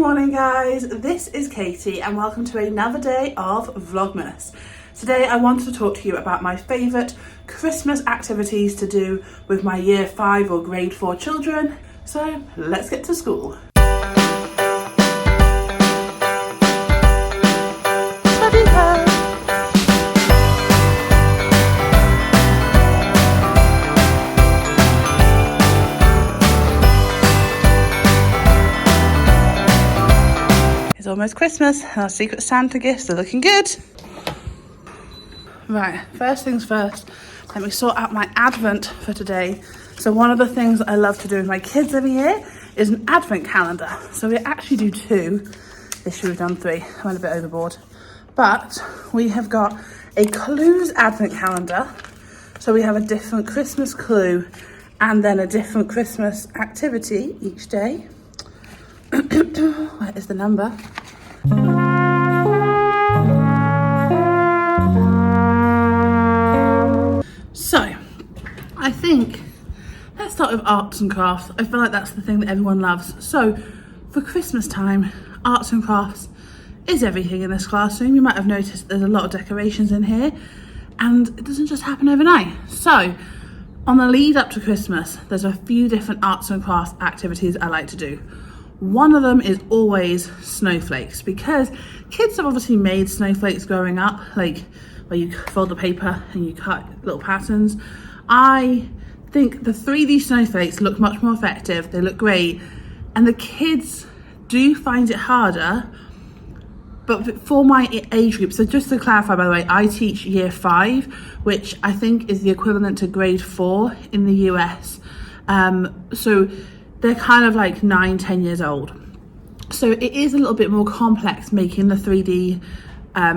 morning guys, this is Katie and welcome to another day of Vlogmas. Today I wanted to talk to you about my favourite Christmas activities to do with my year 5 or grade 4 children. So let's get to school. It's almost Christmas and our Secret Santa gifts are looking good. Right, first things first, let me sort out my Advent for today. So one of the things that I love to do with my kids every year is an Advent calendar. So we actually do 2. This year we've done 3. I went a bit overboard. But we have got a clues Advent calendar. So we have a different Christmas clue and then a different Christmas activity each day. Where is the number? So, I think let's start with arts and crafts. I feel like that's the thing that everyone loves. So, for Christmas time, arts and crafts is everything in this classroom. You might have noticed there's a lot of decorations in here, and it doesn't just happen overnight. So, on the lead up to Christmas, there's a few different arts and crafts activities I like to do. One of them is always snowflakes, because kids have obviously made snowflakes growing up, like where you fold the paper and you cut little patterns. I think the 3D snowflakes look much more effective, they look great, and the kids do find it harder, but for my age group, so just to clarify by the way, I teach year 5, which I think is the equivalent to grade 4 in the US. So they're kind of like 9-10 years old. So it is a little bit more complex making the 3D,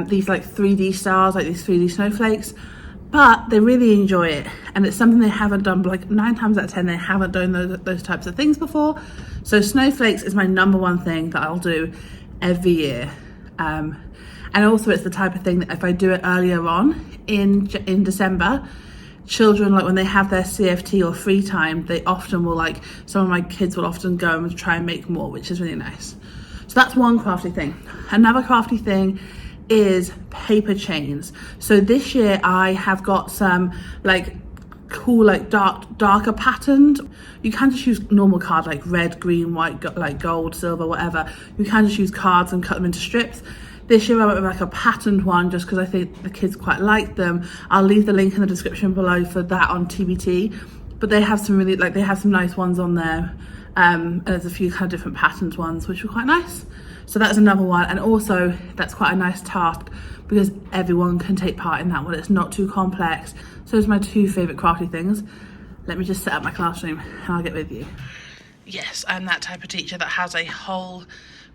these like 3D stars, like these 3D snowflakes, but they really enjoy it. And it's something they haven't done, like 9 times out of 10, they haven't done those types of things before. So snowflakes is my number one thing that I'll do every year. And also it's the type of thing that if I do it earlier on in December, children, like when they have their CFT or free time, they often will, like, some of my kids will often go and try and make more, which is really nice. So that's one crafty thing. Another crafty thing is paper chains. So this year I have got some like cool, like darker patterned. You can just use normal card, like red, green, white, like gold, silver, whatever. You can just use cards and cut them into strips. This year I went with like a patterned one just because I think the kids quite like them. I'll leave the link in the description below for that on TBT. But they have some really, like, they have some nice ones on there. And there's a few kind of different patterned ones which were quite nice. So that's another one. And also that's quite a nice task because everyone can take part in that one. It's not too complex. So those are my 2 favourite crafty things. Let me just set up my classroom and I'll get with you. Yes, I'm that type of teacher that has a whole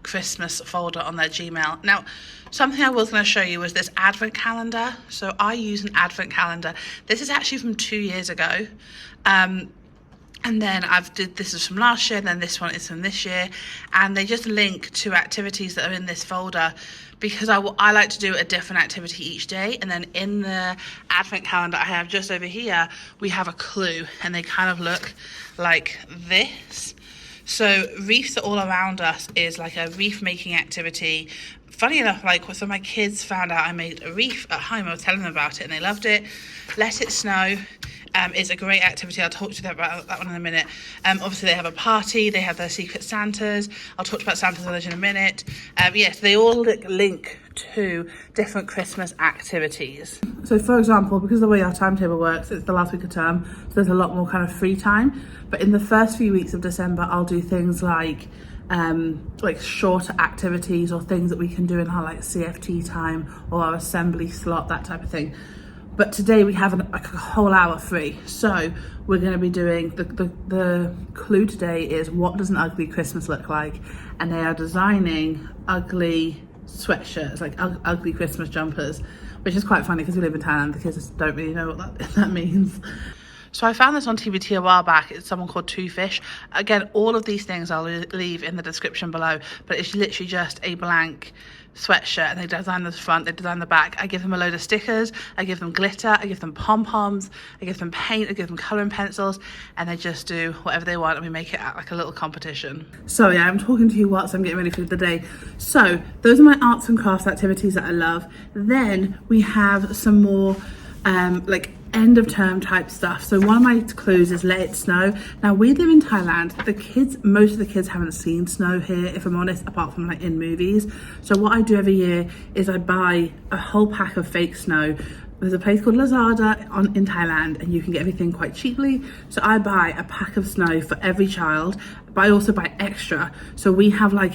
Christmas folder on their Gmail. Now, something I was going to show you was this Advent calendar. So I use an Advent calendar. This is actually from 2 years ago. And then this is from last year, and then this one is from this year. And they just link to activities that are in this folder because I like to do a different activity each day. And then in the Advent calendar I have just over here, we have a clue, and they kind of look like this. So wreaths all around us is like a wreath making activity. Funny enough, like some of my kids found out I made a wreath at home. I was telling them about it and they loved it. Let It Snow is a great activity. I'll talk to you about that one in a minute. Obviously they have a party, they have their Secret Santas. I'll talk about Santa's Village in a minute. Yes, they all link to different Christmas activities. So for example, because of the way our timetable works, it's the last week of term, so there's a lot more kind of free time. But in the first few weeks of December, I'll do things like shorter activities or things that we can do in our like CFT time or our assembly slot, that type of thing. But today we have a whole hour free, so we're going to be doing the clue today is what does an ugly Christmas look like, and they are designing ugly sweatshirts, like ugly Christmas jumpers, which is quite funny because we live in Thailand. The kids don't really know what that means. So I found this on TBT a while back. It's someone called Two Fish. Again, all of these things I'll leave in the description below, but it's literally just a blank sweatshirt, and they design the front, they design the back. I give them a load of stickers, I give them glitter, I give them pom-poms, I give them paint, I give them colouring pencils, and they just do whatever they want, and we make it like a little competition. So yeah, I'm talking to you whilst I'm getting ready for the day. So those are my arts and crafts activities that I love. Then we have some more like end of term type stuff. So one of my clues is Let It Snow. Now we live in Thailand. Most of the kids haven't seen snow here, if I'm honest, apart from like in movies. So what I do every year is I buy a whole pack of fake snow. There's a place called Lazada in Thailand, and you can get everything quite cheaply. So I buy a pack of snow for every child, but I also buy extra. So we have like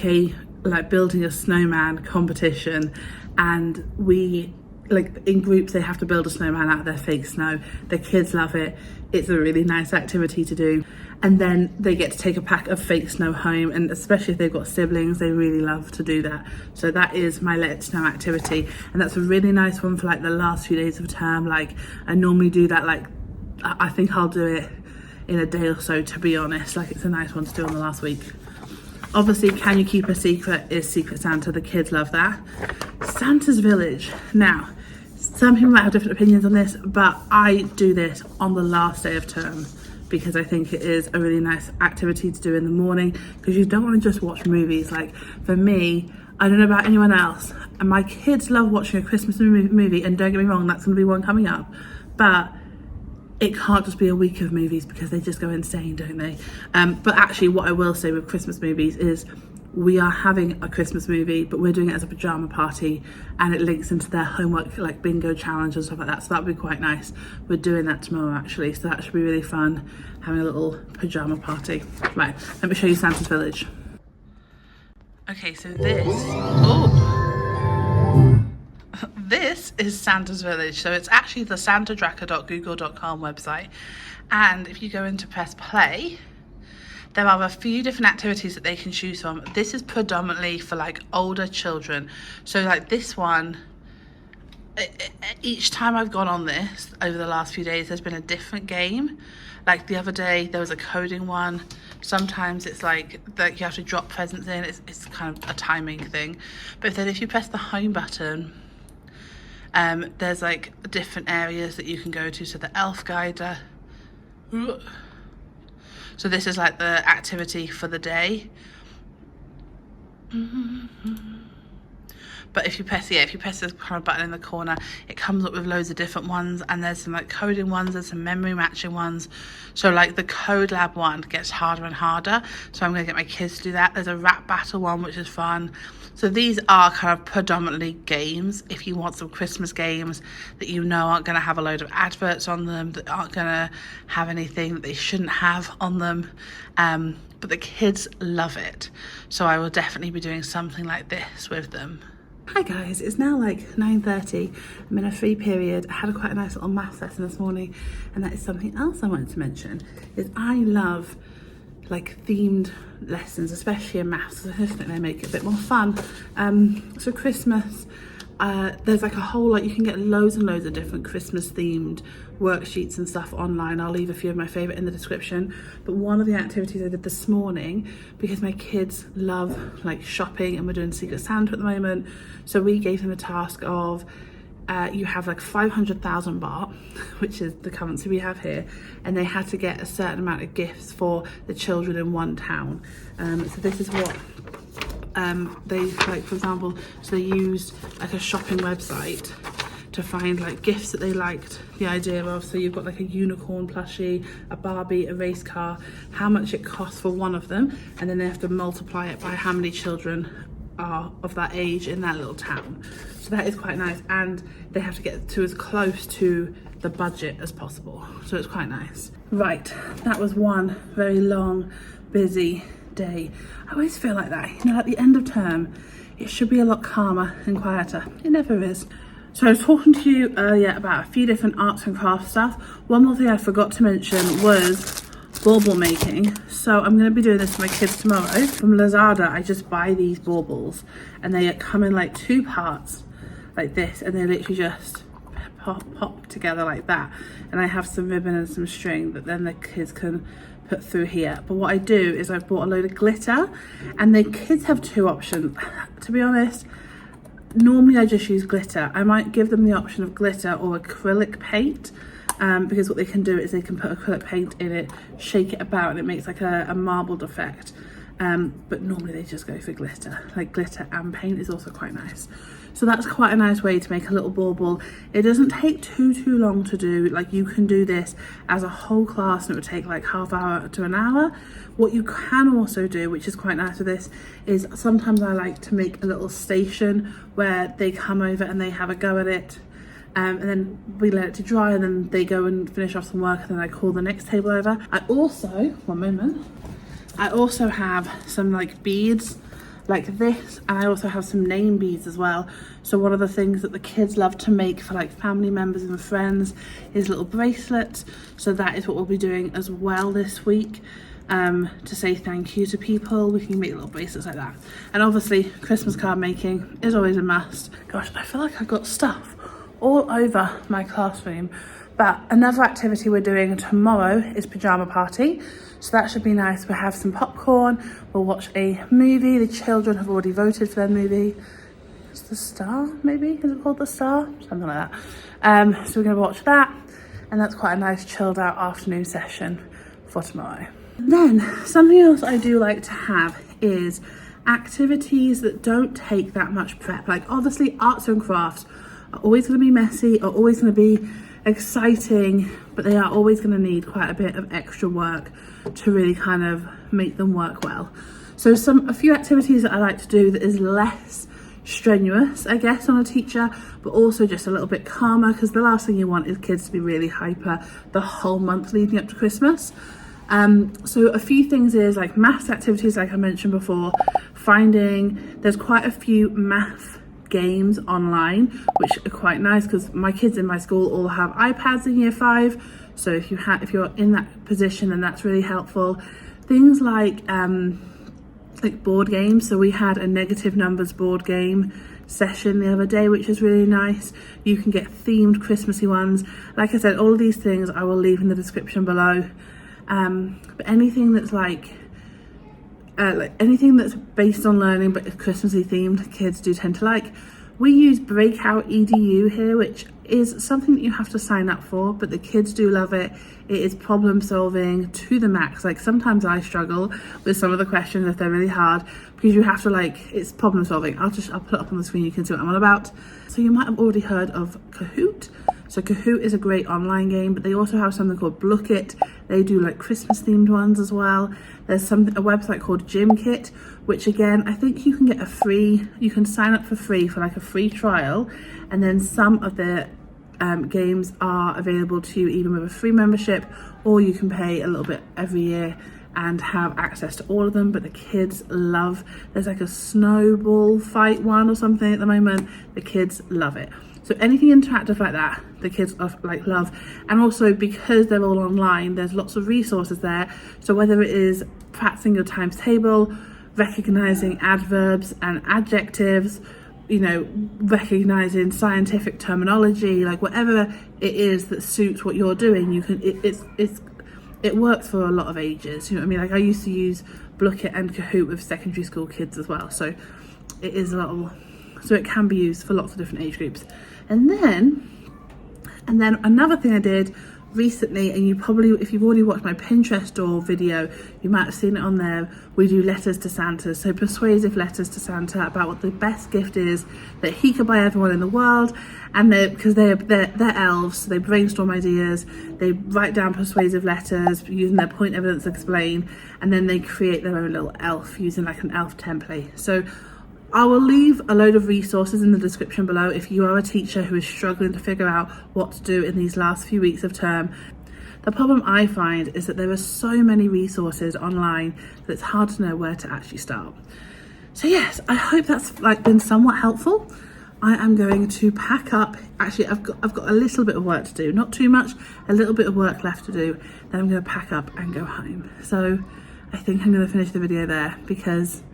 building a snowman competition, and we like in groups they have to build a snowman out of their fake snow. The kids love it. It's a really nice activity to do, and then they get to take a pack of fake snow home, and especially if they've got siblings, they really love to do that. So that is my Let It Snow activity, and that's a really nice one for like the last few days of term. Like I normally do that, like I think I'll do it in a day or so, to be honest. Like it's a nice one to do on the last week. Obviously, Can You Keep a Secret is Secret Santa. The kids love that. Santa's Village. Now, some people might have different opinions on this, but I do this on the last day of term because I think it is a really nice activity to do in the morning, because you don't want to just watch movies. Like for me, I don't know about anyone else, and my kids love watching a Christmas movie, and don't get me wrong, that's going to be one coming up, but it can't just be a week of movies because they just go insane, don't they? But actually what I will say with Christmas movies is we are having a Christmas movie, but we're doing it as a pajama party, and it links into their homework like bingo challenge and stuff like that, so that'll be quite nice. We're doing that tomorrow actually, so that should be really fun, having a little pajama party. Right, let me show you Santa's Village. Okay, so this is Santa's Village. So it's actually the santadracker.google.com website, and if you go into press play, there are a few different activities that they can choose from. This is predominantly for like older children. So like this one, each time I've gone on this over the last few days, there's been a different game. Like the other day there was a coding one. Sometimes it's like you have to drop presents in. It's kind of a timing thing. But then if you press the home button, there's like different areas that you can go to. So the elf guider. So this is like the activity for the day. But if you press this kind of button in the corner, it comes up with loads of different ones, and there's some like coding ones, there's some memory matching ones. So like the code lab one gets harder and harder, so I'm gonna get my kids to do that. There's a rap battle one, which is fun. So these are kind of predominantly games. If you want some Christmas games that you know aren't going to have a load of adverts on them, that aren't going to have anything that they shouldn't have on them, but the kids love it. So I will definitely be doing something like this with them. Hi guys, it's now like 9:30. I'm in a free period. I had quite a nice little maths lesson this morning, and that is something else I wanted to mention, is I love like themed lessons, especially in maths. I just think they make it a bit more fun. So Christmas, there's like a whole, like you can get loads and loads of different Christmas themed worksheets and stuff online. I'll leave a few of my favourite in the description. But one of the activities I did this morning, because my kids love like shopping and we're doing Secret Santa at the moment, so we gave them a task of you have like 500,000 baht, which is the currency we have here, and they had to get a certain amount of gifts for the children in one town. So this is what they, like for example, so they used like a shopping website to find like gifts that they liked the idea of. So you've got like a unicorn plushie, a Barbie, a race car, how much it costs for one of them, and then they have to multiply it by how many children are of that age in that little town. So that is quite nice, and they have to get to as close to the budget as possible, so it's quite nice. Right, that was one very long busy day. I always feel like that, you know, at the end of term it should be a lot calmer and quieter. It never is. So I was talking to you earlier about a few different arts and crafts stuff. One more thing I forgot to mention was bauble making. So I'm going to be doing this for my kids tomorrow. From Lazada, I just buy these baubles, and they come in like 2 parts like this, and they literally just pop together like that, and I have some ribbon and some string that then the kids can put through here. But what I do is I've bought a load of glitter, and the kids have two options. To be honest, normally I just use glitter. I might give them the option of glitter or acrylic paint, because what they can do is they can put acrylic paint in it, shake it about, and it makes like a marbled effect. But normally they just go for glitter. Like glitter and paint is also quite nice. So that's quite a nice way to make a little bauble. It doesn't take too long to do. Like you can do this as a whole class and it would take like half hour to an hour. What you can also do, which is quite nice with this, is sometimes I like to make a little station where they come over and they have a go at it. And then we let it to dry, and then they go and finish off some work, and then I call the next table over. I also have some like beads like this, and I also have some name beads as well. So one of the things that the kids love to make for like family members and friends is little bracelets. So that is what we'll be doing as well this week, to say thank you to people. We can make little bracelets like that. And obviously Christmas card making is always a must. Gosh, I feel like I've got stuff all over my classroom. But another activity we're doing tomorrow is pajama party. So that should be nice. We'll have some popcorn, we'll watch a movie. The children have already voted for their movie. It's The Star, maybe? Is it called The Star? Something like that. So we're gonna watch that, and that's quite a nice chilled out afternoon session for tomorrow. Then something else I do like to have is activities that don't take that much prep. Like obviously arts and crafts are always going to be messy, are always going to be exciting, but they are always going to need quite a bit of extra work to really kind of make them work well. So a few activities that I like to do that is less strenuous, I guess, on a teacher, but also just a little bit calmer, because the last thing you want is kids to be really hyper the whole month leading up to Christmas. So a few things is like maths activities, like I mentioned before, there's quite a few math games online, which are quite nice, because my kids in my school all have iPads in year 5. So if you're in that position, then that's really helpful. Things like board games. So we had a negative numbers board game session the other day, which is really nice. You can get themed Christmassy ones. Like I said, all of these things I will leave in the description below. But anything that's like anything that's based on learning but is Christmassy themed, kids do tend to like. We use Breakout EDU here, which is something that you have to sign up for, but the kids do love it. It is problem solving to the max. Like sometimes I struggle with some of the questions if they're really hard, because you have to it's problem solving. I'll put it up on the screen, you can see what I'm on about. So you might have already heard of Kahoot. So Kahoot is a great online game, but they also have something called Blookit. They do like Christmas themed ones as well. There's a website called GymKit, which again, I think you can get you can sign up for free for like a free trial. And then some of the games are available to you even with a free membership, or you can pay a little bit every year and have access to all of them. But the kids there's like a snowball fight one or something at the moment. The kids love it. So anything interactive like that, the kids love. And also because they're all online, there's lots of resources there. So whether it is practicing your times table, recognizing adverbs and adjectives, recognizing scientific terminology, like whatever it is that suits what you're doing, it works for a lot of ages. You know what I mean? Like I used to use Blookit and Kahoot with secondary school kids as well. So it can be used for lots of different age groups. And then another thing I did recently, and if you've already watched my Pinterest door video, you might have seen it on there. We do letters to Santa, so persuasive letters to Santa about what the best gift is that he could buy everyone in the world. And because they're elves, so they brainstorm ideas, they write down persuasive letters using their point evidence explain, and then they create their own little elf using like an elf template. So I will leave a load of resources in the description below if you are a teacher who is struggling to figure out what to do in these last few weeks of term. The problem I find is that there are so many resources online that it's hard to know where to actually start. So yes, I hope that's been somewhat helpful. I am going to pack up. Actually, I've got a little bit of work to do, not too much, a little bit of work left to do. Then I'm going to pack up and go home. So I think I'm going to finish the video there because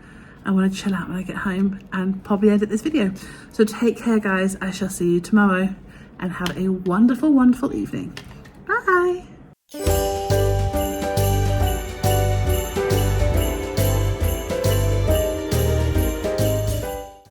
I want to chill out when I get home and probably edit this video. So take care guys, I shall see you tomorrow. and have a wonderful, wonderful evening.